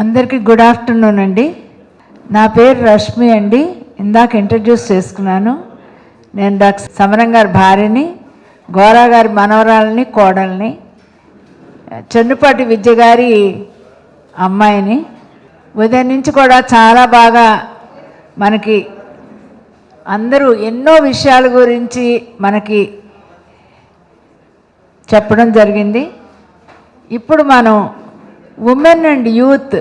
అందరికీ good afternoon అండి. నా పేరు రష్మి అండి. ఇందాక ఇంట్రడ్యూస్ చేసుకున్నాను. నేను డాక్టర్ సమరం గారి భార్యని, గోరా గారి మనవరాలని, కోడల్ని, చెన్నుపాటి విద్య గారి అమ్మాయిని. ఉదయం నుంచి కూడా చాలా బాగా మనకి అందరూ ఎన్నో విషయాల గురించి మనకి చెప్పడం జరిగింది. ఇప్పుడు మనం ఉమెన్ అండ్ యూత్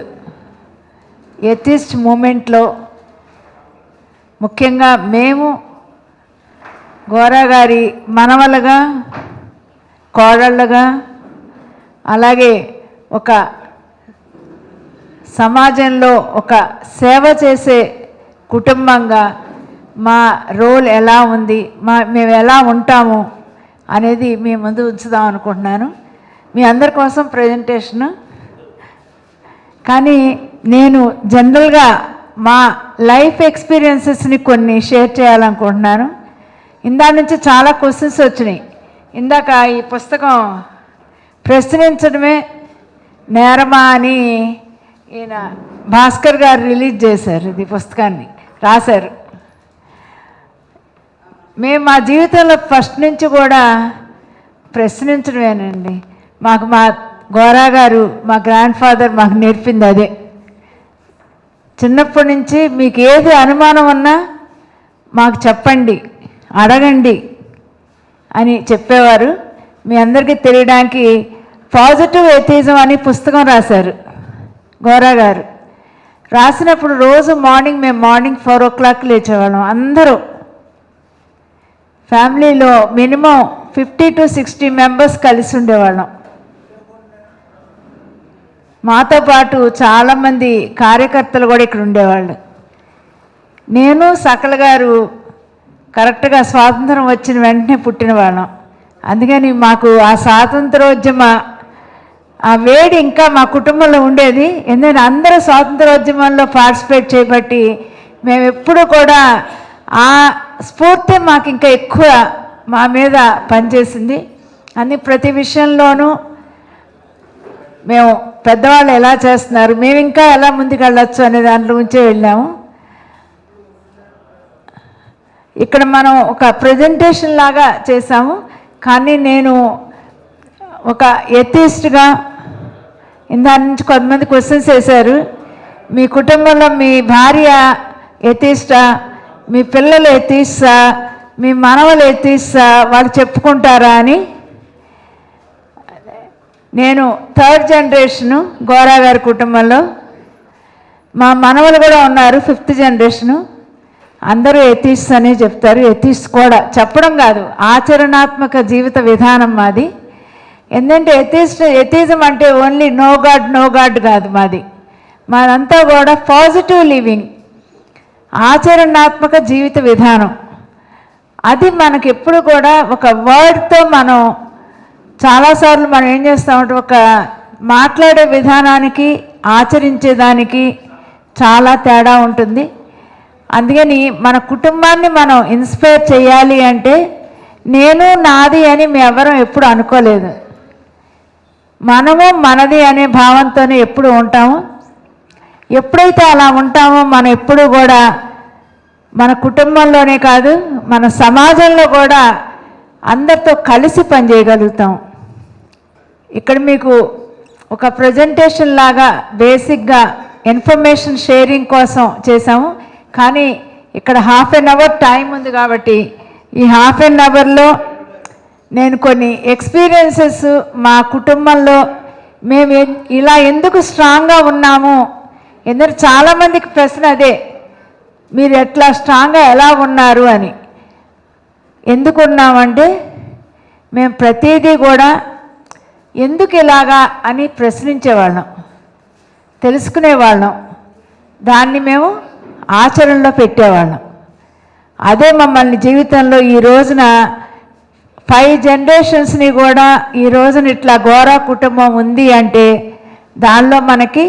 ఎథిస్ట్ మూమెంట్లో ముఖ్యంగా మేము గోరా గారి మనవలుగా, కోడళ్ళుగా, అలాగే ఒక సమాజంలో ఒక సేవ చేసే కుటుంబంగా మా రోల్ ఎలా ఉంది, మేము ఎలా ఉంటాము అనేది మీ ముందు ఉంచుదాం అనుకుంటున్నాను. మీ అందరి కోసం ప్రజెంటేషను. కానీ నేను జనరల్గా మా లైఫ్ ఎక్స్పీరియన్సెస్ని కొన్ని షేర్ చేయాలనుకుంటున్నాను. ఇందా నుంచి చాలా క్వశ్చన్స్ వచ్చినాయి. ఇందాక ఈ పుస్తకం ప్రశ్నించడమే నేరమా అని ఈయన భాస్కర్ గారు రిలీజ్ చేశారు. ఇది పుస్తకాన్ని రాశారు. మేము మా జీవితంలో ఫస్ట్ నుంచి కూడా ప్రశ్నించడమేనండి. మాకు మా గోరా గారు, మా గ్రాండ్ ఫాదర్ మాకు నేర్పింది అదే. చిన్నప్పటి నుంచి మీకు ఏది అనుమానం ఉన్నా మాకు చెప్పండి, అడగండి అని చెప్పేవారు. మీ అందరికీ తెలియడానికి పాజిటివ్ ఎథిజం అని పుస్తకం రాశారు గోరా గారు. రాసినప్పుడు రోజు మేము మార్నింగ్ 4 o'clock లేచేవాళ్ళం. అందరూ ఫ్యామిలీలో మినిమం 50 to 60 మెంబర్స్ కలిసి ఉండేవాళ్ళం. మాతో పాటు చాలామంది కార్యకర్తలు కూడా ఇక్కడ ఉండేవాళ్ళు. నేను సకల గారు కరెక్ట్గా స్వాతంత్రం వచ్చిన వెంటనే పుట్టిన వాళ్ళం. అందుకని మాకు ఆ స్వాతంత్రోద్యమ ఆ వేడి ఇంకా మా కుటుంబంలో ఉండేది. ఎందుకంటే అందరూ స్వాతంత్రోద్యమంలో పార్టిసిపేట్ చేయబట్టి మేము ఎప్పుడు కూడా ఆ స్ఫూర్తి మాకు ఇంకా ఎక్కువ మా మీద పనిచేసింది. ప్రతి విషయంలోనూ మేము పెద్దవాళ్ళు ఎలా చేస్తున్నారు, మేము ఇంకా ఎలా ముందుకు వెళ్ళొచ్చు అనే దాంట్లో ఉంచే వెళ్ళాము. ఇక్కడ మనం ఒక ప్రజెంటేషన్ లాగా చేసాము. కానీ నేను ఒక ఎథిస్ట్గా ఇందా నుంచి కొంతమంది క్వశ్చన్స్ వేశారు. మీ కుటుంబంలో మీ భార్య ఎథిస్టా, మీ పిల్లలు ఎథిస్టా, మీ మనవలు ఎథిస్టా, వాళ్ళు చెప్పుకుంటారా అని. నేను 3rd జనరేషను గోరా గారి కుటుంబంలో. మా మనవలు కూడా ఉన్నారు 5th జనరేషను. అందరూ ఎథిస్ట్ అనే చెప్తారు. ఎథిస్ట్ కూడా చెప్పడం కాదు, ఆచరణాత్మక జీవిత విధానం మాది. ఎందుకంటే ఎథిజం అంటే ఓన్లీ నో గాడ్ కాదు మాది. మాదంతా కూడా పాజిటివ్ లివింగ్, ఆచరణాత్మక జీవిత విధానం. అది మనకి ఎప్పుడు కూడా ఒక వర్డ్తో మనం చాలాసార్లు మనం ఏం చేస్తామంటే ఒక మాట్లాడే విధానానికి ఆచరించేదానికి చాలా తేడా ఉంటుంది. అందుకని మన కుటుంబాన్ని మనం ఇన్స్పైర్ చేయాలి అంటే నేను నాది అని మేము ఎవరం ఎప్పుడు అనుకోలేదు. మనము మనది అనే భావంతోనే ఎప్పుడు ఉంటాము. ఎప్పుడైతే అలా ఉంటామో మనం ఎప్పుడు కూడా మన కుటుంబంలోనే కాదు మన సమాజంలో కూడా అందరితో కలిసి పనిచేయగలుగుతాం. ఇక్కడ మీకు ఒక ప్రజెంటేషన్ లాగా బేసిక్గా ఇన్ఫర్మేషన్ షేరింగ్ కోసం చేసాము. కానీ ఇక్కడ 1/2 hour టైం ఉంది కాబట్టి ఈ 1/2 hourలో నేను కొన్ని ఎక్స్పీరియన్సెస్ మా కుటుంబంలో మేము ఇలా ఎందుకు స్ట్రాంగ్గా ఉన్నాము. ఎందుకంటే చాలామందికి ప్రశ్న అదే, మీరు ఎట్లా స్ట్రాంగ్గా ఎలా ఉన్నారు అని. ఎందుకు ఉన్నామంటే మేము ప్రతిదీ కూడా ఎందుకు ఇలాగా అని ప్రశ్నించేవాళ్ళం, తెలుసుకునేవాళ్ళం, దాన్ని మేము ఆచరణలో పెట్టేవాళ్ళం. అదే మమ్మల్ని జీవితంలో ఈ రోజున 5 జనరేషన్స్ని కూడా ఈ రోజున ఇట్లా గోరా కుటుంబం ఉంది అంటే దానిలో మనకి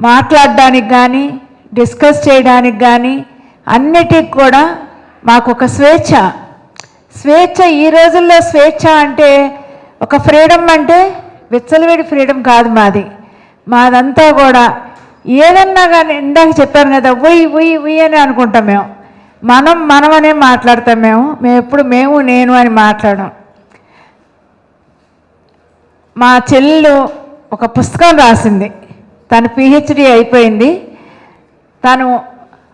మాట్లాడడానికి కానీ డిస్కస్ చేయడానికి కానీ అన్నిటికి కూడా మాకు ఒక స్వేచ్ఛ. ఈ రోజుల్లో స్వేచ్ఛ అంటే ఒక ఫ్రీడమ్ అంటే విచ్చలవిడి ఫ్రీడమ్ కాదు మాది. మాదంతా కూడా ఏదన్నా కానీ ఇందాక చెప్పాను కదా ఉయ్ అని అనుకుంటాం మేము. మనమనే మాట్లాడతాం మేము ఎప్పుడు నేను అని మాట్లాడడం. మా చెల్లెలు ఒక పుస్తకం రాసింది, తను PhD అయిపోయింది. తను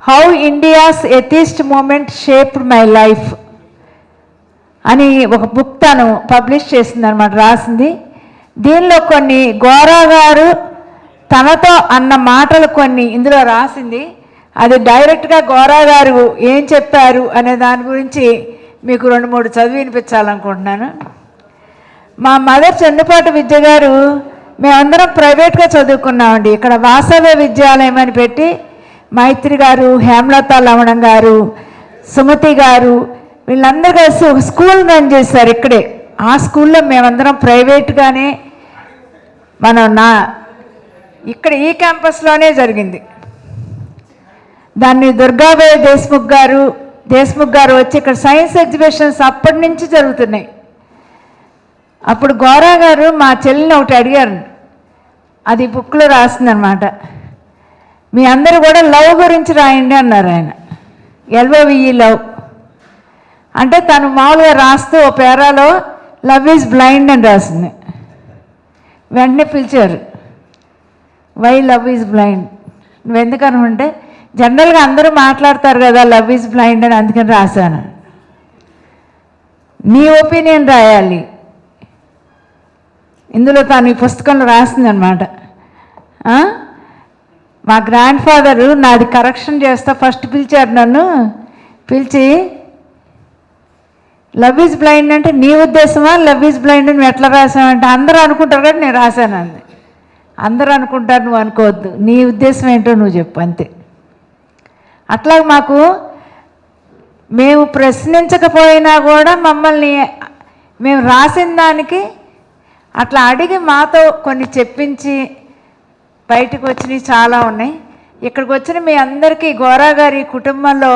how India's atheist movement shaped my life అని ఒక బుక్ తను పబ్లిష్ చేసిందనమాట, రాసింది. దీనిలో కొన్ని గోరా గారు తనతో అన్న మాటలు కొన్ని ఇందులో రాసింది. అది డైరెక్ట్గా గోరా గారు ఏం చెప్పారు అనే దాని గురించి మీకు 2-3 చదివి వినిపించాలనుకుంటున్నాను. మా మదర్ చెన్నుపాటి విద్య గారు మేమందరం ప్రైవేట్గా చదువుకున్నామండి. ఇక్కడ వాసవ్య విద్యాలయం అని పెట్టి మైత్రి గారు, హేమలత లవణం గారు, సుమతి గారు వీళ్ళందరూ కలిసి ఒక స్కూల్ రన్ చేశారు ఇక్కడే. ఆ స్కూల్లో మేమందరం ప్రైవేట్గానే ఇక్కడ ఈ క్యాంపస్లోనే జరిగింది. దాన్ని దుర్గాబాయి దేశ్ముఖ్ గారు వచ్చి ఇక్కడ సైన్స్ ఎగ్జిబిషన్స్ అప్పటి నుంచి జరుగుతున్నాయి. అప్పుడు గోరా గారు మా చెల్లిని ఒకటి అడిగారు, అది బుక్లో రాసిందనమాట. మీ అందరూ కూడా లవ్ గురించి రాయండి అన్నారు ఆయన. LOVE లవ్ అంటే తను మామూలుగా రాస్తూ ఓ పేరాలో లవ్ ఈజ్ బ్లైండ్ అని రాసింది. వెంటనే పిలిచారు, వై లవ్ ఈజ్ బ్లైండ్, నువ్వెందుకనుకుంటే జనరల్గా అందరూ మాట్లాడతారు కదా లవ్ ఈజ్ బ్లైండ్ అని, అందుకని రాశాను. నీ ఒపీనియన్ రాయాలి, ఇందులో తను ఈ పుస్తకంలో రాసిందనమాట. మా గ్రాండ్ ఫాదరు నాది కరెక్షన్ చేస్తా ఫస్ట్ పిలిచారు, నన్ను పిలిచి లవ్ ఈజ్ బ్లైండ్ అంటే నీ ఉద్దేశమా, లవ్ ఈజ్ బ్లైండ్ నువ్వు ఎట్లా రాసావంటే అందరూ అనుకుంటారు కాబట్టి నేను రాశాను అంది. అందరూ అనుకుంటారు, నువ్వు అనుకోవద్దు, నీ ఉద్దేశం ఏంటో నువ్వు చెప్పు అంతే. అట్లా మాకు మేము ప్రశ్నించకపోయినా కూడా మమ్మల్ని మేము రాసిన దానికి అట్లా అడిగి మాతో కొన్ని చెప్పించి బయటకు వచ్చినవి చాలా ఉన్నాయి. ఇక్కడికి వచ్చిన మీ అందరికీ గోరా గారి కుటుంబంలో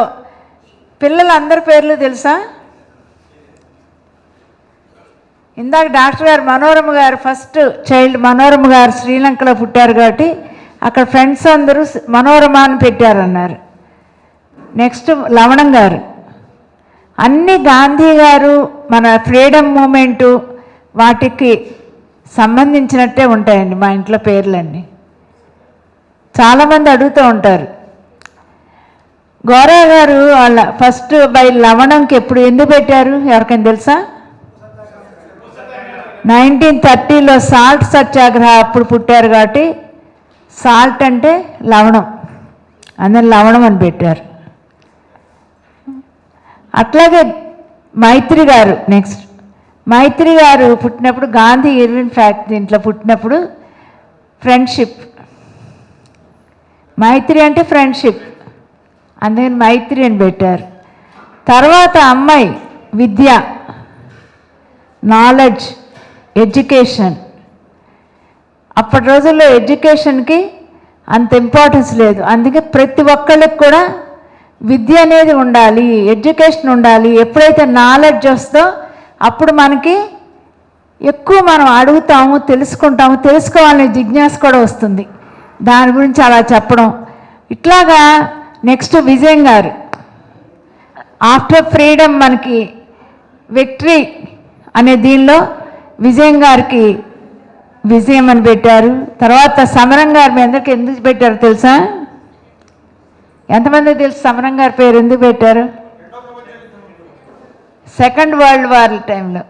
పిల్లలందరి పేర్లు తెలుసా? ఇందాక డాక్టర్ గారు మనోరమ గారు ఫస్ట్ చైల్డ్ మనోరమ గారు శ్రీలంకలో పుట్టారు కాబట్టి అక్కడ ఫ్రెండ్స్ అందరూ మనోరమ అని పెట్టారన్నారు. నెక్స్ట్ లవణం గారు, అన్ని గాంధీ గారు మన ఫ్రీడమ్ మూమెంటు వాటికి సంబంధించినట్టే ఉంటాయండి మా ఇంట్లో పేర్లన్నీ. చాలామంది అడుగుతూ ఉంటారు. గోరా గారు వాళ్ళ ఫస్ట్ బై లవణంకి ఎప్పుడు ఎందుకు పెట్టారు ఎవరికైనా తెలుసా? 1930లో సాల్ట్ సత్యాగ్రహ అప్పుడు పుట్టారు కాబట్టి సాల్ట్ అంటే లవణం, అందరు లవణం అని పెట్టారు. అట్లాగే మైత్రి గారు, నెక్స్ట్ మైత్రి గారు పుట్టినప్పుడు గాంధీ ఇర్విన్ ఫ్యాక్టరీ ఇంట్లో పుట్టినప్పుడు ఫ్రెండ్షిప్, మైత్రి అంటే ఫ్రెండ్షిప్, అందుకని మైత్రి అని పెట్టారు. తర్వాత అమ్మాయి విద్య, నాలెడ్జ్, ఎడ్యుకేషన్. అప్పటి రోజుల్లో ఎడ్యుకేషన్కి అంత ఇంపార్టెన్స్ లేదు, అందుకే ప్రతి ఒక్కళ్ళకి కూడా విద్య అనేది ఉండాలి, ఎడ్యుకేషన్ ఉండాలి. ఎప్పుడైతే నాలెడ్జ్ వస్తుందో అప్పుడు మనకి ఎక్కువ మనం అడుగుతాము, తెలుసుకుంటాము, తెలుసుకోవాలనే జిజ్ఞాస కూడా వస్తుంది. దాని గురించి అలా చెప్పడం. ఇట్లాగా నెక్స్ట్ విజయం గారు ఆఫ్టర్ ఫ్రీడమ్ మనకి విక్టరీ అనే దీనిలో విజయం గారికి విజయం అని పెట్టారు. తర్వాత సమరం గారు మీ అందరికీ ఎందుకు పెట్టారు తెలుసా? ఎంతమందికి తెలుసు సమరం గారి పేరు ఎందుకు పెట్టారు? సెకండ్ వరల్డ్ వార్ టైంలో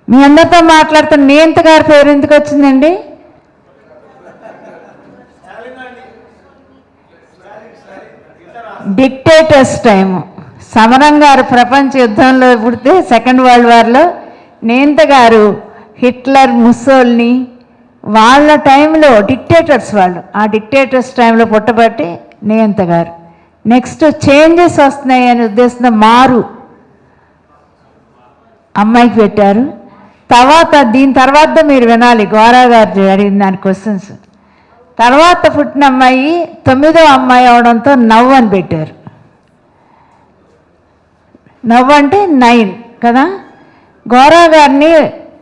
మీ అందరితో మాట్లాడుతున్న నియంత గారి పేరు ఎందుకు వచ్చిందండి? Dictators time. సమరం గారు ప్రపంచ యుద్ధంలో పుడితే సెకండ్ వరల్డ్ వార్లో నియంత గారు హిట్లర్, ముస్సోల్ని వాళ్ళ టైంలో డిక్టేటర్స్ వాళ్ళు, ఆ డిక్టేటర్స్ టైంలో పుట్టబట్టి నియంత గారు. నెక్స్ట్ చేంజెస్ వస్తున్నాయి అనే ఉద్దేశంతో మారు అమ్మాయికి పెట్టారు. దీని తర్వాత మీరు వినాలి గోరా గారు అడిగిన దాని క్వశ్చన్స్. తర్వాత పుట్టిన అమ్మాయి 9వ అమ్మాయి అవడంతో నవ్వు అని పెట్టారు. నవ్వు అంటే 9 కదా. గోరా గారిని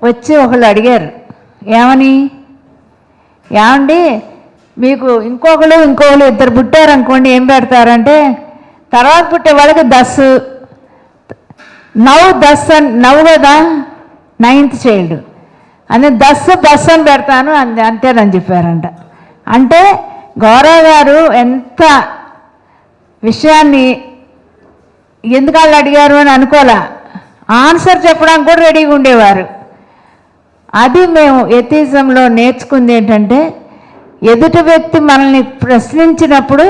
వచ్చి ఒకళ్ళు అడిగారు, ఏమని ఏమండి మీకు ఇంకొకరు ఇద్దరు పుట్టారనుకోండి, ఏం పెడతారంటే తర్వాత పుట్టే వాళ్ళకి నవ్వు కదా 9th చైల్డ్ అని బస్ అని పెడతాను అంతేనని చెప్పారంట. అంటే గౌరవ్ గారు ఎంత విషయాన్ని ఎందుకు వాళ్ళు అడిగారు అని అనుకోలే, ఆన్సర్ చెప్పడానికి కూడా రెడీగా ఉండేవారు. అది మేము ఎథిజంలో నేర్చుకుంది ఏంటంటే, ఎదుటి వ్యక్తి మనల్ని ప్రశ్నించినప్పుడు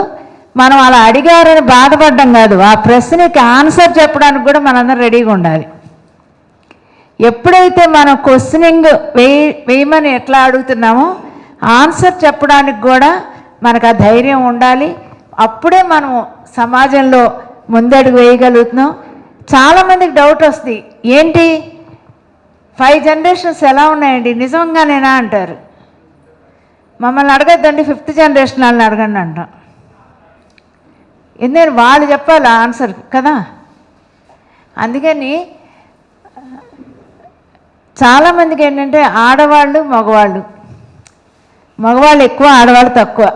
మనం అలా అడిగారని బాధపడడం కాదు, ఆ ప్రశ్నకి ఆన్సర్ చెప్పడానికి కూడా మనందరం రెడీగా ఉండాలి. ఎప్పుడైతే మనం క్వశ్చనింగ్ వేయమని ఎట్లా అడుగుతున్నామో ఆన్సర్ చెప్పడానికి కూడా మనకు ఆ ధైర్యం ఉండాలి. అప్పుడే మనం సమాజంలో ముందడుగు వేయగలుగుతున్నాం. చాలామందికి డౌట్ వస్తుంది, ఏంటి 5 generations ఎలా ఉన్నాయండి, నిజంగానేనా అంటారు. మమ్మల్ని అడగద్దండి, 5th generation వాళ్ళని అడగండి అంటాం. ఎందుకంటే వాళ్ళు చెప్పాలి ఆన్సర్ కదా. అందుకని చాలామందికి ఏంటంటే ఆడవాళ్ళు మగవాళ్ళు ఎక్కువ, ఆడవాళ్ళు తక్కువ,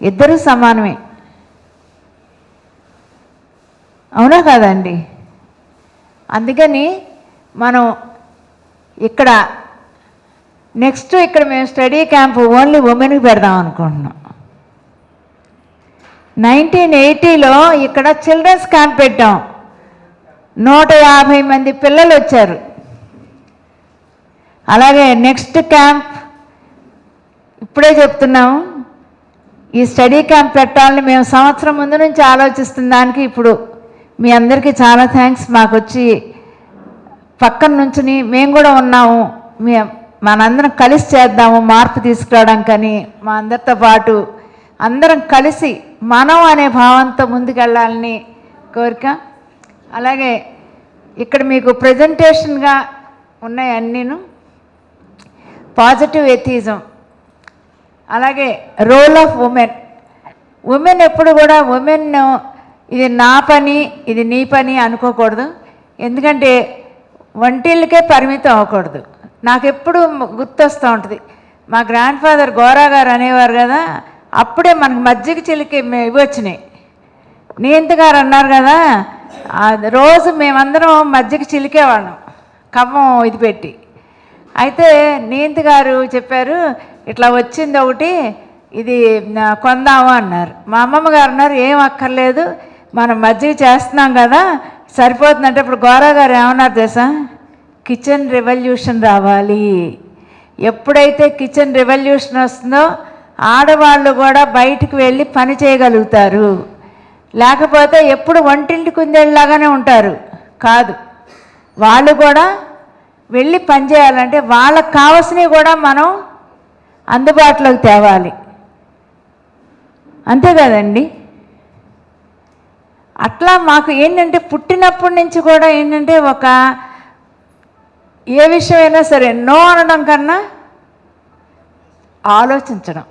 ఇద్దరూ సమానమే. అవునా కాదండి? అందుకని మనం ఇక్కడ నెక్స్ట్ మేము స్టడీ క్యాంప్ ఓన్లీ ఉమెన్కి పెడదాం అనుకుంటున్నాం. 1980లో ఇక్కడ చిల్డ్రన్స్ క్యాంప్ పెట్టాం. 150 మంది పిల్లలు వచ్చారు. అలాగే నెక్స్ట్ క్యాంప్ ఇప్పుడే చెప్తున్నాము, ఈ స్టడీ క్యాంప్ పెట్టాలని మేము సంవత్సరం ముందు నుంచి ఆలోచిస్తున్న దానికి ఇప్పుడు మీ అందరికీ చాలా థ్యాంక్స్. మాకు వచ్చి పక్కన నుంచుని మేము కూడా ఉన్నాము, మనందరం కలిసి చేద్దాము మార్పు తీసుకురావడానికని మా అందరితో పాటు అందరం కలిసి మనం అనే భావంతో ముందుకెళ్ళాలని కోరిక. అలాగే ఇక్కడ మీకు ప్రజెంటేషన్గా ఉన్నాయి అన్నీను. పాజిటివ్ ఎథిజం, అలాగే రోల్ ఆఫ్ ఉమెన్ ఎప్పుడు కూడా ఉమెన్ ఇది నా పని ఇది నీ పని అనుకోకూడదు. ఎందుకంటే వంటిళ్ళకే పరిమితం అవ్వకూడదు. నాకు ఎప్పుడు గుర్తొస్తూ ఉంటుంది, మా గ్రాండ్ ఫాదర్ గోరా గారు అనేవారు కదా, అప్పుడే మనకు మజ్జిగ చిలికి ఇవి వచ్చినాయి. నీంత గారు అన్నారు కదా, రోజు మేమందరం మజ్జిగ చిలికేవాళ్ళం కవ్వం ఇది పెట్టి. అయితే నీంత గారు చెప్పారు, ఇట్లా వచ్చింది ఒకటి, ఇది కొందాము అన్నారు. మా అమ్మమ్మ గారు అన్నారు, ఏం అక్కర్లేదు మనం మజ్జిగ చేస్తున్నాం కదా సరిపోతుందంటే. ఇప్పుడు గోరా గారు ఏమన్నారు తెలుసా, కిచెన్ రెవల్యూషన్ రావాలి. ఎప్పుడైతే కిచెన్ రెవల్యూషన్ వస్తుందో ఆడవాళ్ళు కూడా బయటకు వెళ్ళి పని చేయగలుగుతారు. లేకపోతే ఎప్పుడు వంటింటి కుందేళ్ళలాగానే ఉంటారు. కాదు, వాళ్ళు కూడా వెళ్ళి పని చేయాలంటే వాళ్ళకు కావాల్సినవి కూడా మనం అందుబాటులోకి తేవాలి. అంతే కదండి? అట్లా మాకు ఏంటంటే పుట్టినప్పటి నుంచి కూడా ఏంటంటే ఏ విషయమైనా సరే నో అనడం కన్నా ఆలోచించడం,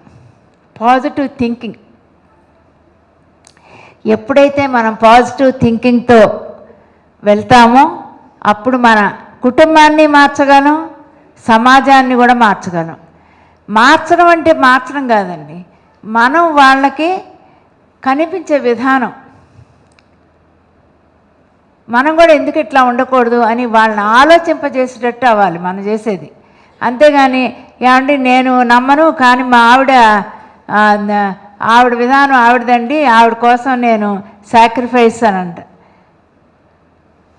పాజిటివ్ థింకింగ్. ఎప్పుడైతే మనం పాజిటివ్ థింకింగ్తో వెళ్తామో అప్పుడు మన కుటుంబాన్ని మార్చగలం, సమాజాన్ని కూడా మార్చగలం. మార్చడం అంటే మార్చడం కాదండి, మనం వాళ్ళకి కనిపించే విధానం, మనం కూడా ఎందుకు ఇట్లా ఉండకూడదు అని వాళ్ళని ఆలోచింపజేసేటట్టు అవ్వాలి మనం చేసేది. అంతేగాని ఏమండి నేను నమ్మను కానీ మా ఆవిడ విధానం ఆవిడదండి, ఆవిడ కోసం నేను సాక్రిఫైస్ అని అంట.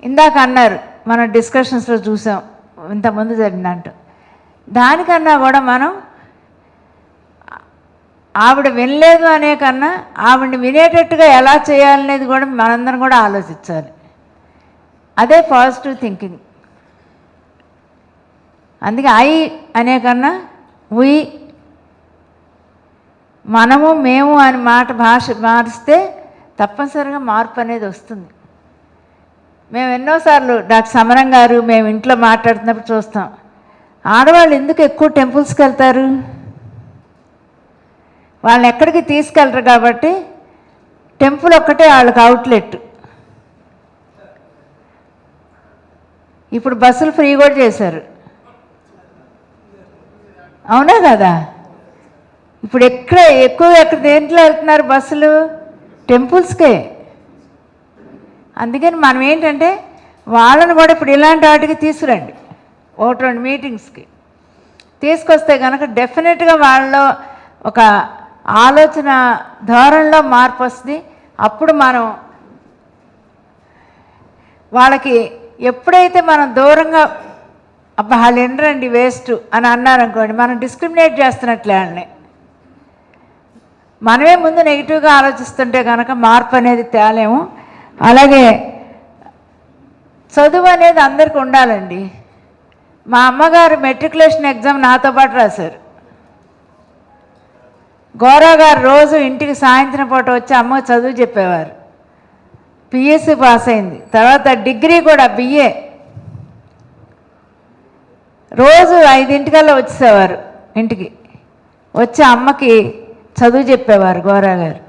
ఇందాక అన్నారు, మనం డిస్కషన్స్లో చూసాం ఇంతకుముందు జరిగినట్టు. దానికన్నా కూడా మనం ఆవిడ వినలేదు అనే కన్నా ఆవిడని వినేటట్టుగా ఎలా చేయాలనేది కూడా మనందరం కూడా ఆలోచించాలి. అదే పాజిటివ్ థింకింగ్. అందుకే ఐ అనే కన్నా ఉయ్, మనము మేము అని భాష మారిస్తే తప్పనిసరిగా మార్పు అనేది వస్తుంది. మేము ఎన్నోసార్లు డాక్టర్ సమరం గారు మేము ఇంట్లో మాట్లాడుతున్నప్పుడు చూస్తాం, ఆడవాళ్ళు ఎందుకు ఎక్కువ టెంపుల్స్కి వెళ్తారు, వాళ్ళని ఎక్కడికి తీసుకెళ్ళరు కాబట్టి టెంపుల్ ఒక్కటే వాళ్ళకి అవుట్లెట్. ఇప్పుడు బస్సులు ఫ్రీ కూడా చేశారు. అవునా కదా? ఇప్పుడు ఎక్కువ దేంట్లో వెళ్తున్నారు బస్సులు? టెంపుల్స్కే. అందుకని మనం ఏంటంటే వాళ్ళని కూడా ఇప్పుడు ఇలాంటి వాటికి తీసుకురండి, 1-2 మీటింగ్స్కి తీసుకొస్తే కనుక డెఫినెట్గా వాళ్ళలో ఒక ఆలోచన ధోరణిలో మార్పు వస్తుంది. అప్పుడు మనం వాళ్ళకి ఎప్పుడైతే మనం దూరంగా అబ్బా వాళ్ళు ఎండరండి వేస్ట్ అని అన్నారనుకోండి, మనం డిస్క్రిమినేట్ చేస్తున్నట్లే వాళ్ళని. మనమే ముందు నెగిటివ్గా ఆలోచిస్తుంటే కనుక మార్పు అనేది తేలేము. అలాగే చదువు అనేది అందరికీ ఉండాలండి. మా అమ్మగారు మెట్రికులేషన్ ఎగ్జామ్ నాతో పాటు రాశారు. గౌరవ గారు రోజు ఇంటికి సాయంత్రం పూట వచ్చి అమ్మ చదువు చెప్పేవారు. పిఎస్సి పాస్ అయింది, తర్వాత డిగ్రీ కూడా బిఏ. రోజు 5 వచ్చేసేవారు ఇంటికి, వచ్చి అమ్మకి చదువు చెప్పేవారు గౌరవ గారు.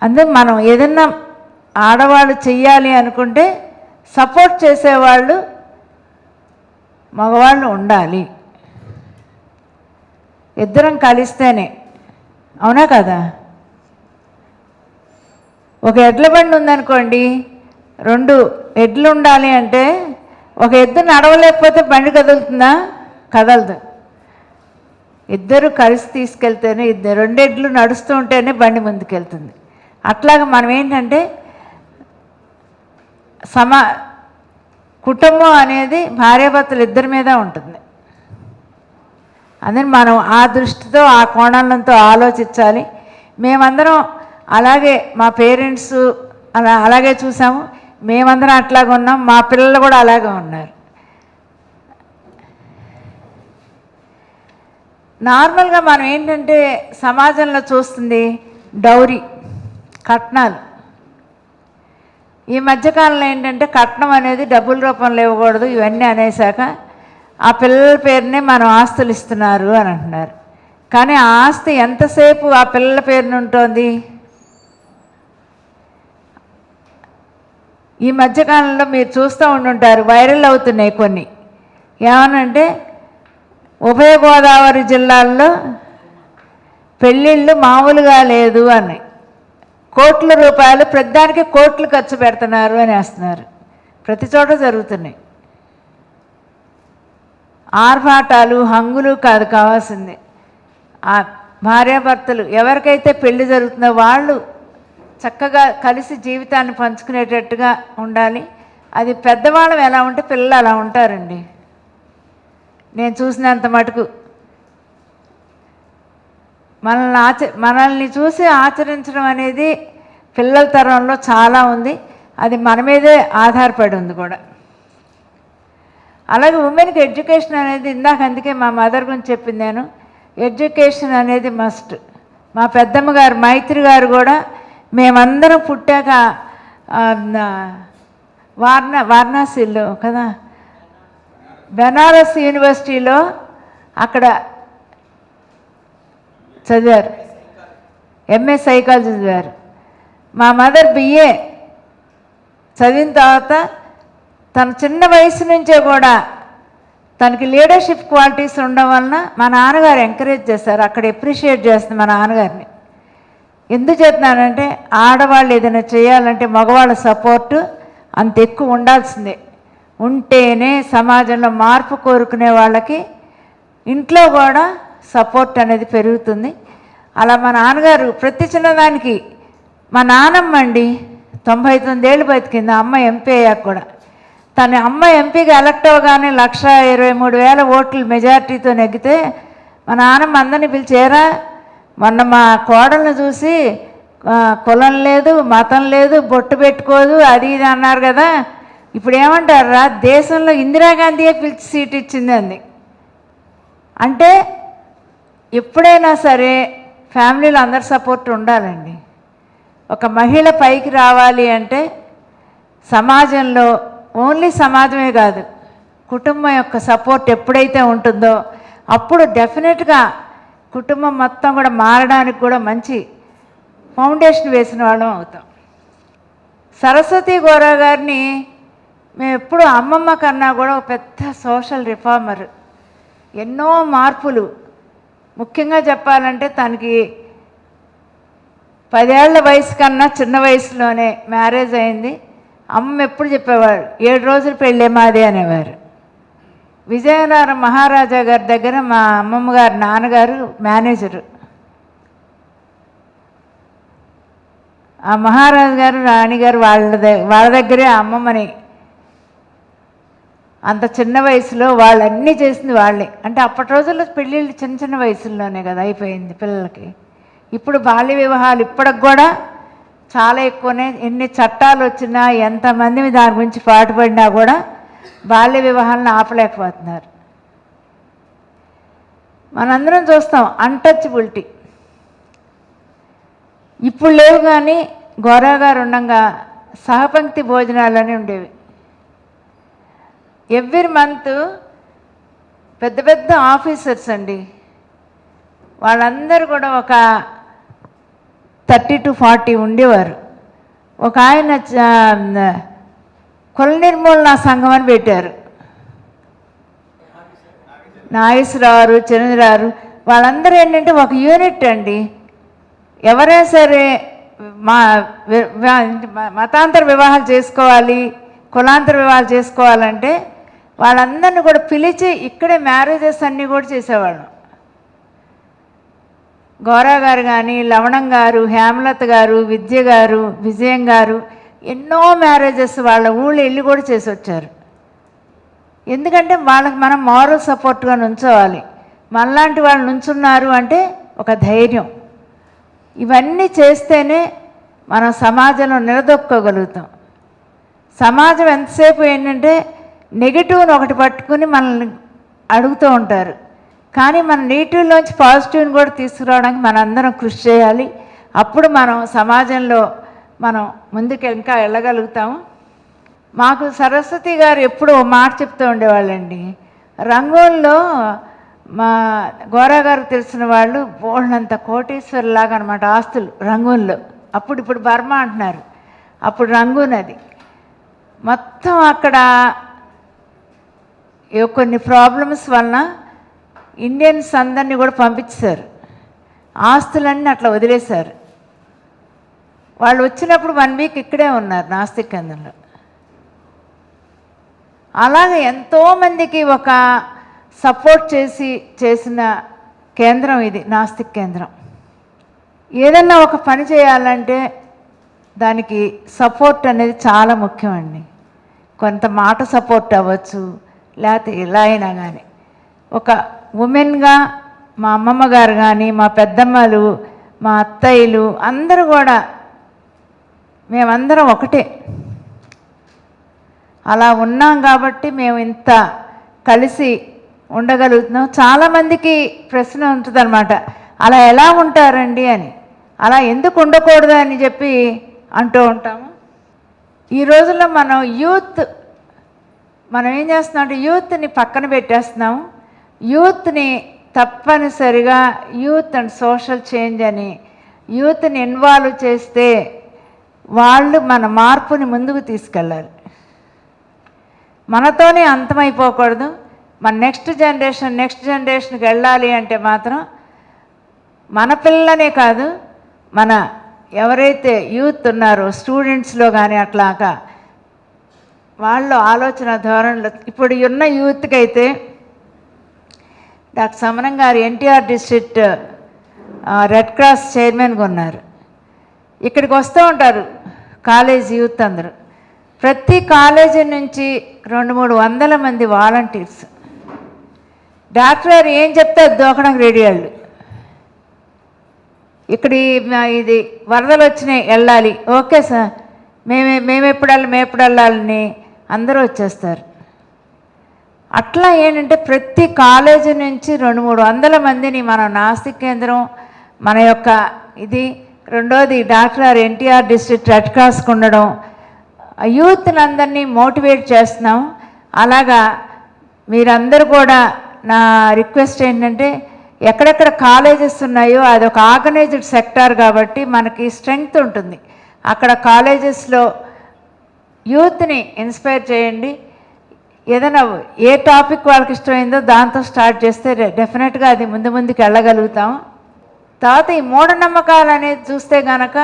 అందుకే మనం ఏదన్నా ఆడవాళ్ళు చెయ్యాలి అనుకుంటే సపోర్ట్ చేసేవాళ్ళు మగవాళ్ళు ఉండాలి. ఇద్దరం కలిస్తేనే, అవునా కదా? ఒక ఎడ్ల బండి ఉందనుకోండి, 2 ఎడ్లు ఉండాలి అంటే ఒక ఎద్దు నడవలేకపోతే బండి కదులుతుందా? కదలదు. ఇద్దరు కలిసి తీసుకెళ్తేనే, 2 ఎడ్లు నడుస్తూ ఉంటేనే బండి ముందుకెళ్తుంది. అట్లాగా మనం ఏంటంటే కుటుంబం అనేది భార్యాభర్తలు ఇద్దరి మీద ఉంటుంది. అందుకని మనం ఆ దృష్టితో ఆ కోణంతో ఆలోచించాలి. మేమందరం అలాగే, మా పేరెంట్స్ అలాగే చూసాము, మేమందరం అట్లాగే ఉన్నాం, మా పిల్లలు కూడా అలాగే ఉన్నారు. నార్మల్గా మనం ఏంటంటే సమాజంలో చూస్తుంది డౌరీ, కట్నాలు. ఈ మధ్యకాలంలో ఏంటంటే కట్నం అనేది డబ్బుల రూపంలో ఇవ్వకూడదు ఇవన్నీ అనేసాక ఆ పిల్లల పేరునే మనం ఆస్తులు ఇస్తున్నారు అని అంటున్నారు. కానీ ఆ ఆస్తి ఎంతసేపు ఆ పిల్లల పేరున ఉంటుంది? ఈ మధ్యకాలంలో మీరు చూస్తూ ఉండుంటారు, వైరల్ అవుతున్నాయి కొన్ని. ఏమనంటే ఉభయ గోదావరి జిల్లాల్లో పెళ్ళిళ్ళు మామూలుగా లేదు అని, కోట్ల రూపాయలు, ప్రతిదానికి కోట్లు ఖర్చు పెడుతున్నారు అని వేస్తున్నారు. ప్రతి చోట జరుగుతున్నాయి. ఆర్భాటాలు, హంగులు కాదు కావాల్సింది. ఆ భార్యాభర్తలు ఎవరికైతే పెళ్లి జరుగుతుందో వాళ్ళు చక్కగా కలిసి జీవితాన్ని పంచుకునేటట్టుగా ఉండాలి. అది పెద్దవాళ్ళం ఎలా ఉంటే పిల్లలు అలా ఉంటారండి. నేను చూసినంత మటుకు మనల్ని చూసి ఆచరించడం అనేది పిల్లల తరంలో చాలా ఉంది. అది మన మీదే ఆధారపడి ఉంది కూడా. అలాగే ఉమెన్కి ఎడ్యుకేషన్ అనేది, ఇందాక అందుకే మా మదర్ గురించి చెప్పింది నేను, ఎడ్యుకేషన్ అనేది మస్ట్. మా పెద్దమ్మ గారు మైత్రి గారు కూడా మేమందరం పుట్టాక వారణాసిలో కదా, బెనారస్ యూనివర్సిటీలో అక్కడ చదివారు, ఎంఏ సైకాలజీ చదివారు. మా మదర్ బిఏ చదివిన తర్వాత తన చిన్న వయసు నుంచే కూడా తనకి లీడర్షిప్ క్వాలిటీస్ ఉండడం వలన మా నాన్నగారు ఎంకరేజ్ చేశారు, అక్కడ ఎప్రిషియేట్ చేస్తుంది మా నాన్నగారిని. ఎందుకు చెప్తున్నానంటే ఆడవాళ్ళు ఏదైనా చేయాలంటే మగవాళ్ళ సపోర్టు అంత ఎక్కువ ఉండాల్సిందే. ఉంటేనే సమాజంలో మార్పు కోరుకునే వాళ్ళకి ఇంట్లో కూడా సపోర్ట్ అనేది పెరుగుతుంది. అలా మా నాన్నగారు ప్రతి చిన్నదానికి, మా నాన్నమ్మ అండి 99 ఏళ్ళు బతికింది, అమ్మ ఎంపీ అయ్యాక కూడా. తన అమ్మ ఎంపీగా ఎలక్ట్ అవ్వగానే 1,23,000 ఓట్లు మెజార్టీతో నెగ్గితే మా నాన్నమ్మ అందరినీ పిలిచేరా, మొన్న మా కోడలను చూసి కులం లేదు, మతం లేదు, బొట్టు పెట్టుకోదు, అది ఇది అన్నారు కదా, ఇప్పుడు ఏమంటారా, దేశంలో ఇందిరాగాంధీయే పిలిచి సీట్ ఇచ్చింది అంది. అంటే ఎప్పుడైనా సరే ఫ్యామిలీలో అందరి సపోర్ట్ ఉండాలండి. ఒక మహిళ పైకి రావాలి అంటే సమాజంలో, ఓన్లీ సమాజమే కాదు, కుటుంబం యొక్క సపోర్ట్ ఎప్పుడైతే ఉంటుందో అప్పుడు డెఫినెట్గా కుటుంబం మొత్తం కూడా మారడానికి కూడా మంచి ఫౌండేషన్ వేసిన వాళ్ళం అవుతాం. సరస్వతి గౌరవ గారిని మేము ఎప్పుడు అమ్మమ్మ కన్నా కూడా ఒక పెద్ద సోషల్ రిఫార్మర్ ఎన్నో మార్పులు. ముఖ్యంగా చెప్పాలంటే తనకి 10 ఏళ్ల వయసు కన్నా చిన్న వయసులోనే మ్యారేజ్ అయింది. అమ్మ ఎప్పుడు చెప్పేవారు, 7 రోజులు పెళ్ళే మాది అనేవారు. విజయనగరం మహారాజా గారి దగ్గర మా అమ్మమ్మ గారు నాన్నగారు మేనేజరు. ఆ మహారాజు గారు రాణిగారు వాళ్ళ దగ్గరే అమ్మమ్మని అంత చిన్న వయసులో వాళ్ళన్నీ చేసింది వాళ్ళే. అంటే అప్పటి రోజుల్లో పెళ్ళిళ్ళు చిన్న చిన్న వయసుల్లోనే కదా అయిపోయింది పిల్లలకి. ఇప్పుడు బాల్య వివాహాలు ఇప్పటికి కూడా చాలా ఎక్కువనే. ఎన్ని చట్టాలు వచ్చినా ఎంతమంది దాని గురించి పాటుపడినా కూడా బాల్య వివాహాలను ఆపలేకపోతున్నారు. మనందరం చూస్తాం అన్టచబిలిటీ. ఇప్పుడు లేవు, కానీ గోరా గారు ఉండగా సహపంక్తి భోజనాలని ఉండేవి. ఎవ్రీ మంత్ పెద్ద పెద్ద ఆఫీసర్స్ అండి, వాళ్ళందరూ కూడా ఒక 30 to 40 ఉండేవారు. ఒక ఆయన కుల నిర్మూలన సంఘం అని పెట్టారు. నాగేశ్వరరావు, చంద్రరావు, వాళ్ళందరూ ఏంటంటే ఒక యూనిట్ అండి. ఎవరైనా సరే మతాంతర వివాహాలు చేసుకోవాలి, కులాంతర వివాహాలు చేసుకోవాలంటే వాళ్ళందరినీ కూడా పిలిచి ఇక్కడే మ్యారేజెస్ అన్నీ కూడా చేసేవాళ్ళం. గౌరా గారు కానీ, లవణం గారు, హేమలత గారు, విద్య గారు, విజయం గారు ఎన్నో మ్యారేజెస్ వాళ్ళ ఊళ్ళో వెళ్ళి కూడా చేసి వచ్చారు. ఎందుకంటే వాళ్ళకి మనం మారల్ సపోర్ట్గా నుంచోవాలి. మనలాంటి వాళ్ళు నుంచున్నారు అంటే ఒక ధైర్యం. ఇవన్నీ చేస్తేనే మనం సమాజంలో నిలదొక్కోగలుగుతాం. సమాజం ఎంతసేపు ఏంటంటే నెగిటివ్ని ఒకటి పట్టుకుని మనల్ని అడుగుతూ ఉంటారు. కానీ మన నెగిటివ్లోంచి పాజిటివ్ని కూడా తీసుకురావడానికి మనందరం కృషి చేయాలి. అప్పుడు మనం సమాజంలో మనం ముందుకు ఇంకా వెళ్ళగలుగుతాము. మాకు సరస్వతి గారు ఎప్పుడు ఓ మాట చెప్తూ ఉండేవాళ్ళండి. రంగూన్లో మా గోరా గారికి తెలిసిన వాళ్ళు బోళ్ళంత కోటేశ్వరులాగా అనమాట ఆస్తులు రంగూన్లో. ఇప్పుడు బర్మా అంటున్నారు, అప్పుడు రంగూన్ అది. మొత్తం అక్కడ కొన్ని ప్రాబ్లమ్స్ వలన ఇండియన్స్ అందరినీ కూడా పంపించారు. ఆస్తులన్నీ అట్లా వదిలేశారు. వాళ్ళు వచ్చినప్పుడు 1 వీక్ ఇక్కడే ఉన్నారు నాస్తిక్ కేంద్రంలో. అలాగే ఎంతోమందికి ఒక సపోర్ట్ చేసిన కేంద్రం ఇది నాస్తిక్ కేంద్రం. ఏదన్నా ఒక పని చేయాలంటే దానికి సపోర్ట్ అనేది చాలా ముఖ్యమండి. కొంత మాట సపోర్ట్ అవ్వచ్చు, లేకపోతే ఎలా అయినా కానీ. ఒక ఉమెన్గా మా అమ్మమ్మ గారు కానీ, మా పెద్దమ్మలు, మా అత్తయ్యలు అందరూ కూడా మేమందరం ఒకటే. అలా ఉన్నాం కాబట్టి మేము ఇంత కలిసి ఉండగలుగుతున్నాం. చాలామందికి ప్రశ్న ఉంటుందన్నమాట, అలా ఎలా ఉంటారండి అని. అలా ఎందుకు ఉండకూడదు అని చెప్పి అంటూ ఉంటాము. ఈ రోజుల్లో మనం ఏం చేస్తున్నాం అంటే యూత్ని పక్కన పెట్టేస్తున్నాము. యూత్ని తప్పనిసరిగా యూత్ అండ్ సోషల్ చేంజ్ అని యూత్ని ఇన్వాల్వ్ చేస్తే వాళ్ళు మన మార్పుని ముందుకు తీసుకెళ్ళాలి. మనతోనే అంతమైపోకూడదు. మన నెక్స్ట్ జనరేషన్కి వెళ్ళాలి అంటే మాత్రం మన పిల్లలనే కాదు, మన ఎవరైతే యూత్ ఉన్నారో స్టూడెంట్స్లో కానీ అట్లాగా వాళ్ళు ఆలోచన ధోరణిలో ఇప్పుడు ఉన్న యూత్కి అయితే డాక్టర్ సమరం గారు ఎన్టీఆర్ డిస్ట్రిక్ట్ రెడ్ క్రాస్ చైర్మన్గా ఉన్నారు. ఇక్కడికి వస్తూ ఉంటారు కాలేజ్ యూత్ అందరూ. ప్రతి కాలేజీ నుంచి 200-300 మంది వాలంటీర్స్. డాక్టర్ గారు ఏం చెప్తే దూకడానికి రెడీ వాళ్ళు. ఇక్కడ ఇది వరదలు వచ్చినాయి వెళ్ళాలి, ఓకే సార్ మేము ఎప్పుడు వెళ్ళాలని అందరూ వచ్చేస్తారు. అట్లా ఏంటంటే ప్రతి కాలేజీ నుంచి 200-300 మందిని మన నాస్తిక్ కేంద్రం మన యొక్క ఇది. రెండోది డాక్టర్ ఎన్టీఆర్ డిస్ట్రిక్ట్ రెడ్ క్రాస్కి ఉండడం, యూత్ని అందరినీ మోటివేట్ చేస్తున్నాం. అలాగా మీరందరూ కూడా నా రిక్వెస్ట్ ఏంటంటే ఎక్కడెక్కడ కాలేజెస్ ఉన్నాయో అది ఒక ఆర్గనైజ్డ్ సెక్టార్ కాబట్టి మనకి స్ట్రెంగ్త్ ఉంటుంది. అక్కడ కాలేజెస్లో యూత్ని ఇన్స్పైర్ చేయండి. ఏదైనా ఏ టాపిక్ వాళ్ళకి ఇష్టమైందో దాంతో స్టార్ట్ చేస్తే డెఫినెట్గా అది ముందుకు వెళ్ళగలుగుతాం. తర్వాత ఈ మూఢనమ్మకాలు అనేది చూస్తే కనుక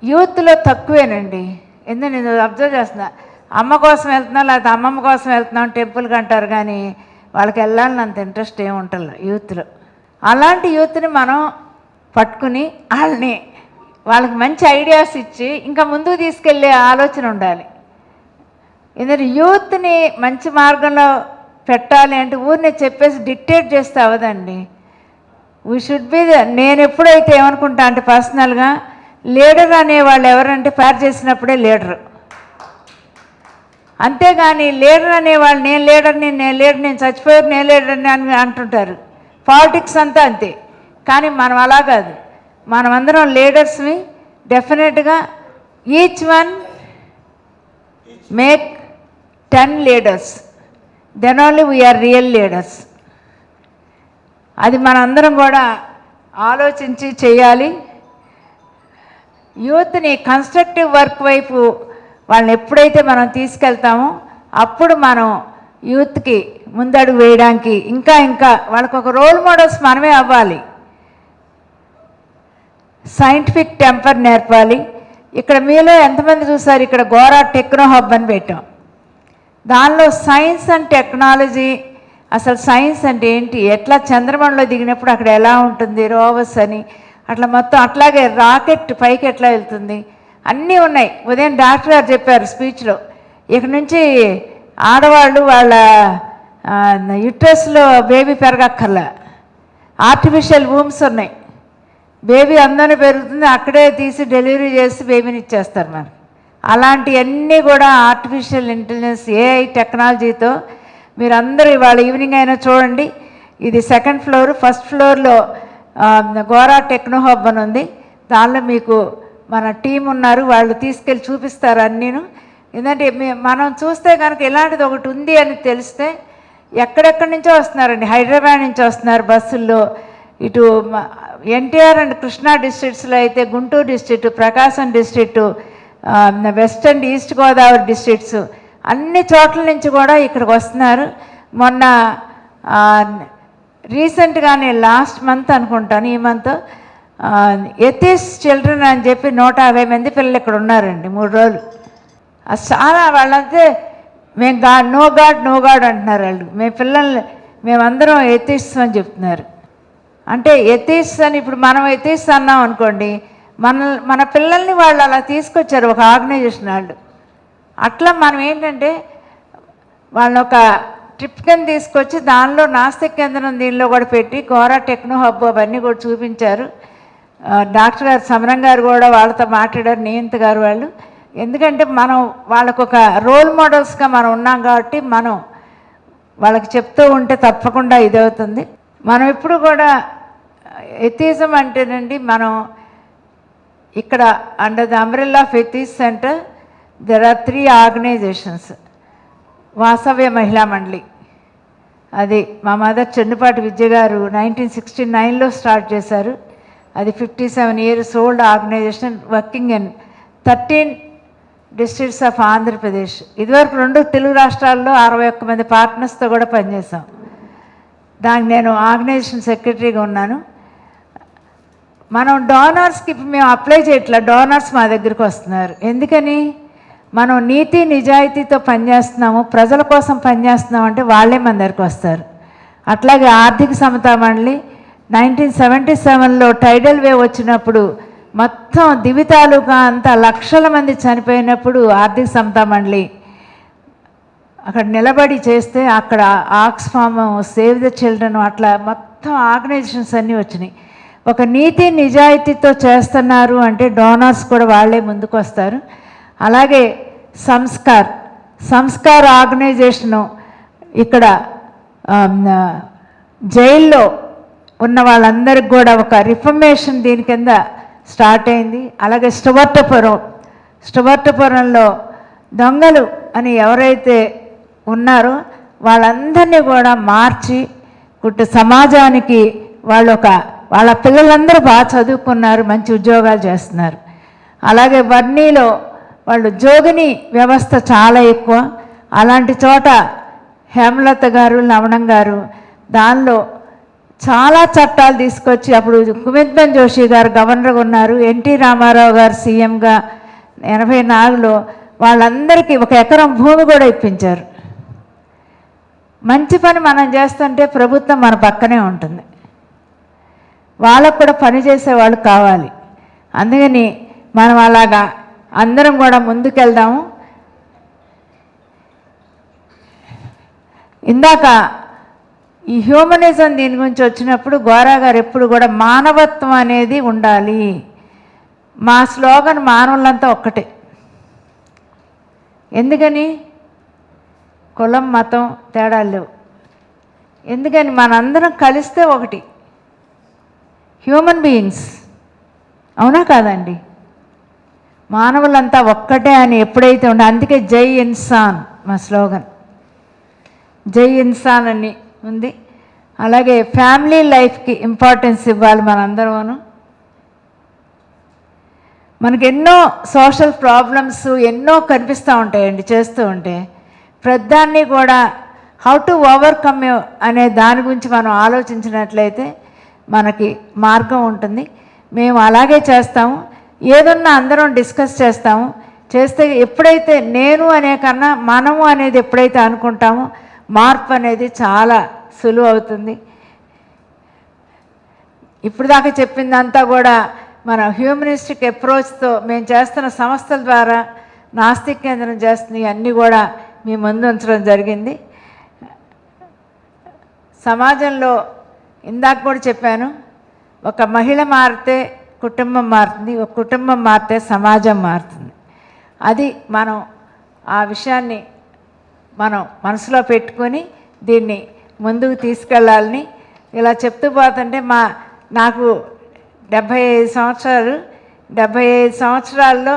యూత్లో తక్కువేనండి. ఎందుకు నేను అబ్జర్వ్ చేస్తున్నా, అమ్మ కోసం వెళ్తున్నా లేకపోతే అమ్మమ్మ కోసం వెళ్తున్నాం టెంపుల్కి అంటారు, కానీ వాళ్ళకి వెళ్ళాలని అంత ఇంట్రెస్ట్ ఏమి ఉంటుంది యూత్లో. అలాంటి యూత్ని మనం పట్టుకుని వాళ్ళకి మంచి ఐడియాస్ ఇచ్చి ఇంకా ముందుకు తీసుకెళ్ళే ఆలోచన ఉండాలి. ఎందుకంటే యూత్ని మంచి మార్గంలో పెట్టాలి అంటే ఊరిని చెప్పేసి డిక్టేట్ చేస్తే అవ్వదండి. వీ షుడ్ బి నేను ఎప్పుడైతే ఏమనుకుంటా అంటే పర్సనల్గా లీడర్ అనేవాళ్ళు ఎవరంటే పేరు చేసినప్పుడే లీడరు. అంతేగాని లీడర్ అనేవాళ్ళు నేను లీడర్ని నేను చచ్చిపోయారు నేను లీడర్ని అని అంటుంటారు. పాలిటిక్స్ అంతా అంతే. కానీ మనం అలా కాదు, మనమందరం లీడర్స్ని. డెఫినెట్గా each one make 10 leaders, then only we are real leaders. అది మనందరం కూడా ఆలోచించి చేయాలి. యూత్ని కన్స్ట్రక్టివ్ వర్క్ వైపు వాళ్ళని ఎప్పుడైతే మనం తీసుకెళ్తామో అప్పుడు మనం యూత్కి ముందడుగు వేయడానికి ఇంకా వాళ్ళకు ఒక రోల్ మోడల్స్ మనమే అవ్వాలి. సైంటిఫిక్ టెంపర్ నేర్పాలి. ఇక్కడ మీలో ఎంతమంది చూసారు, ఇక్కడ గోరా టెక్నో హబ్ అని పెట్టాం. దానిలో సైన్స్ అండ్ టెక్నాలజీ, అసలు సైన్స్ అంటే ఏంటి, ఎట్లా చంద్రమండలో దిగినప్పుడు అక్కడ ఎలా ఉంటుంది రోవర్స్ అని, అట్లా మొత్తం అట్లాగే రాకెట్ పైకి ఎట్లా వెళ్తుంది అన్నీ ఉన్నాయి. ఉదయం డాక్టర్ గారు చెప్పారు స్పీచ్లో, ఇక నుంచి ఆడవాళ్ళు వాళ్ళ యుట్రస్లో బేబీ పెరగక్కర్లా, ఆర్టిఫిషియల్ వూమ్స్ ఉన్నాయి, బేబీ అందరినీ పెరుగుతుంది, అక్కడే తీసి డెలివరీ చేసి బేబీని ఇచ్చేస్తారు మనకి. అలాంటివన్నీ కూడా ఆర్టిఫిషియల్ ఇంటెలిజెన్స్ ఏఐ టెక్నాలజీతో మీరందరూ ఇవాళ ఈవినింగ్ అయినా చూడండి. ఇది 2nd ఫ్లోర్, 1st ఫ్లోర్లో గోరా టెక్నో హబ్ అని ఉంది. దానిలో మీకు మన టీం ఉన్నారు, వాళ్ళు తీసుకెళ్ళి చూపిస్తారు అన్నీను. ఎందుకంటే మనం చూస్తే కనుక ఇలాంటిది ఒకటి ఉంది అని తెలిస్తే ఎక్కడెక్కడి నుంచో వస్తున్నారండి. హైదరాబాద్ నుంచి వస్తున్నారు బస్సుల్లో. ఇటు ఎన్టీఆర్ అండ్ కృష్ణా డిస్ట్రిక్ట్స్లో అయితే Guntur district, Prakasam district, west and east Godavari districts అన్ని చోట్ల నుంచి కూడా ఇక్కడికి వస్తున్నారు. మొన్న రీసెంట్గానే లాస్ట్ మంత్ అనుకుంటాను, ఈ మంత్ ఎథిస్ చిల్డ్రన్ అని చెప్పి 150 మంది పిల్లలు ఇక్కడ ఉన్నారండి 3 రోజులు. అది చాలా వాళ్ళంతే మేము నో గాడ్ అంటున్నారు వాళ్ళు. మేమందరం ఎథిస్ అని చెప్తున్నారు. అంటే ఎథిస్ అని ఇప్పుడు మనం ఎథిస్ అన్నాం అనుకోండి, మన పిల్లల్ని వాళ్ళు అలా తీసుకొచ్చారు ఒక ఆర్గనైజేషన్ వాళ్ళు. అట్లా మనం ఏంటంటే వాళ్ళని ఒక ట్రిప్ కింద తీసుకొచ్చి దానిలో నాస్తిక కేంద్రం దీనిలో కూడా పెట్టి గోరా టెక్నో హబ్ అవన్నీ కూడా చూపించారు. డాక్టర్ గారు సమరం గారు కూడా వాళ్ళతో మాట్లాడారు, నియంత గారు వాళ్ళు. ఎందుకంటే మనం వాళ్ళకు ఒక రోల్ మోడల్స్గా మనం ఉన్నాం కాబట్టి మనం వాళ్ళకి చెప్తూ ఉంటే తప్పకుండా ఇదవుతుంది. మనం ఇప్పుడు కూడా ఎథిజం అంటేనండి, మనం ఇక్కడ under the umbrella of atheist centre there are 3 organisations. Vasavya Mahila Mandali, అది మా మదర్ చెన్నుపాటి విద్య గారు 1969లో స్టార్ట్ చేశారు. అది 57 years old organization, working in 13 districts of Andhra Pradesh. ఇదివరకు 2 తెలుగు రాష్ట్రాల్లో 61 మంది పార్ట్నర్స్తో కూడా పనిచేసాం. దానికి నేను ఆర్గనైజేషన్ సెక్రటరీగా ఉన్నాను. మనం డోనర్స్కి మేము అప్లై చేయట్లా, డోనర్స్ మా దగ్గరికి వస్తున్నారు. ఎందుకని, మనం నీతి నిజాయితీతో పనిచేస్తున్నాము, ప్రజల కోసం పనిచేస్తున్నాం అంటే వాళ్ళే మన దగ్గరికి వస్తారు. అట్లాగే ఆర్థిక సమతా మండలి 1977లో టైడల్ వేవ్ వచ్చినప్పుడు మొత్తం దివి తాలూకా అంతా లక్షల మంది చనిపోయినప్పుడు ఆర్థిక సమతా మండలి అక్కడ నిలబడి చేస్తే అక్కడ ఆక్స్ఫామ్, సేవ్ ద చిల్డ్రన్, అట్లా మొత్తం ఆర్గనైజేషన్స్ అన్నీ వచ్చినాయి. ఒక నీతి నిజాయితీతో చేస్తున్నారు అంటే డోనర్స్ కూడా వాళ్ళే ముందుకు వస్తారు. అలాగే సంస్కార్ ఆర్గనైజేషను ఇక్కడ జైల్లో ఉన్న వాళ్ళందరికీ కూడా ఒక రిఫర్మేషన్ దీని కింద స్టార్ట్ అయింది. అలాగే స్టువర్టపురంలో దొంగలు అని ఎవరైతే ఉన్నారో వాళ్ళందరినీ కూడా మార్చి సమాజానికి వాళ్ళ పిల్లలందరూ బాగా చదువుకున్నారు, మంచి ఉద్యోగాలు చేస్తున్నారు. అలాగే వర్ణిలో వాళ్ళు జోగిని వ్యవస్థ చాలా ఎక్కువ, అలాంటి చోట హేమలత గారు, లవణం గారు దానిలో చాలా చట్టాలు తీసుకొచ్చి, అప్పుడు కుమిద్బెన్ జోషి గారు గవర్నర్గా ఉన్నారు, ఎన్టీ రామారావు గారు సీఎంగా 84లో వాళ్ళందరికీ 1 ఎకరం భూమి కూడా ఇప్పించారు. మంచి పని మనం చేస్తుంటే ప్రభుత్వం మన పక్కనే ఉంటుంది. వాళ్ళకు కూడా పని చేసేవాళ్ళు కావాలి. అందుకని మనం అలాగా అందరం కూడా ముందుకెళ్దాము. ఇందాక ఈ హ్యూమనిజం దీని గురించి వచ్చినప్పుడు గోరా గారు ఎప్పుడు కూడా మానవత్వం అనేది ఉండాలి. మా స్లోగన్ మానవులంతా ఒక్కటే. ఎందుకని? కులం మతం తేడాలు లేవు. ఎందుకని? మనందరం కలిస్తే ఒకటి, హ్యూమన్ బీయింగ్స్. అవునా కాదండి? మానవులంతా ఒక్కటే అని ఎప్పుడైతే ఉండే, అందుకే జై ఇన్సాన్ మా స్లోగన్, జై ఇన్సాన్ అని ఉంది. అలాగే ఫ్యామిలీ లైఫ్కి ఇంపార్టెన్స్ ఇవ్వాలి మనందరూ. మనకి ఎన్నో సోషల్ ప్రాబ్లమ్స్ ఎన్నో కనిపిస్తూ ఉంటాయండి చేస్తూ ఉంటే. ప్రతిదాన్ని కూడా హౌ టు ఓవర్కమ్ అనే దాని గురించి మనం ఆలోచించినట్లయితే మనకి మార్గం ఉంటుంది. మేము అలాగే చేస్తాము. ఏదన్నా అందరం డిస్కస్ చేస్తాము. చేస్తే ఎప్పుడైతే నేను అనే కన్నా మనము అనేది ఎప్పుడైతే అనుకుంటామో మార్పు అనేది చాలా సులువు అవుతుంది. ఇప్పుడు దాకా చెప్పిందంతా కూడా మన హ్యూమనిస్టిక్ అప్రోచ్తో మేము చేస్తున్న సంస్థల ద్వారా నాస్తిక్ కేంద్రం చేస్తున్న అన్నీ కూడా మీ ముందు ఉంచడం జరిగింది. సమాజంలో ఇందాక కూడా చెప్పాను, ఒక మహిళ మారితే కుటుంబం మారుతుంది, ఒక కుటుంబం మారితే సమాజం మారుతుంది. అది మనం ఆ విషయాన్ని మనం మనసులో పెట్టుకొని దీన్ని ముందుకు తీసుకెళ్ళాలని ఇలా చెప్తూ పోతుంటే నాకు 75 సంవత్సరాలు. 75 సంవత్సరాల్లో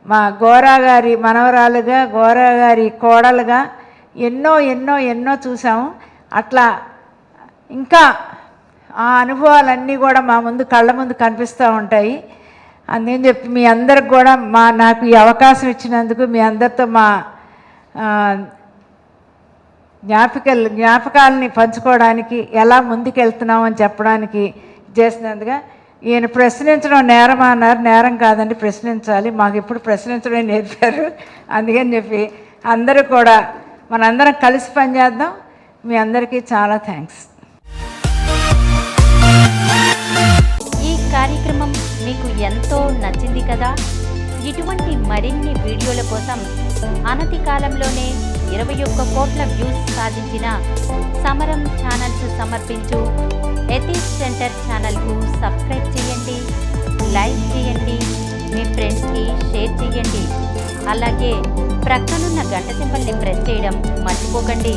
మా గోరా గారి మనవరాలుగా, గోరా గారి కోడలుగా ఎన్నో ఎన్నో ఎన్నో చూసాము. అట్లా ఇంకా ఆ అనుభవాలన్నీ కూడా మా ముందు కళ్ళ ముందు కనిపిస్తూ ఉంటాయి. అందుకని చెప్పి మీ అందరికి కూడా నాకు ఈ అవకాశం ఇచ్చినందుకు మీ అందరితో మా జ్ఞాపకాలని పంచుకోవడానికి ఎలా ముందుకెళ్తున్నామని చెప్పడానికి చేసినందుగా. ఈయన ప్రశ్నించడం నేరం అన్నారు. నేరం కాదండి, ప్రశ్నించాలి. మాకు ఇప్పుడు ప్రశ్నించడం నేర్పారు. అందుకని చెప్పి అందరూ కూడా మనందరం కలిసి పనిచేద్దాం. మీ అందరికీ చాలా థ్యాంక్స్. ఈ కార్యక్రమం మీకు ఎంతో నచ్చింది కదా. ఇటువంటి మరిన్ని వీడియోల కోసం అనతి కాలంలోనే 21 కోట్ల వ్యూస్ సాధించిన సమరం ఛానల్స్ సమర్పించు ఎథిక్స్ సెంటర్ ఛానల్కు సబ్స్క్రైబ్ చేయండి, లైక్ చేయండి, మీ ఫ్రెండ్స్కి షేర్ చేయండి. అలాగే ప్రక్కనున్న గంట సింబల్ని ప్రెస్ చేయడం మర్చిపోకండి.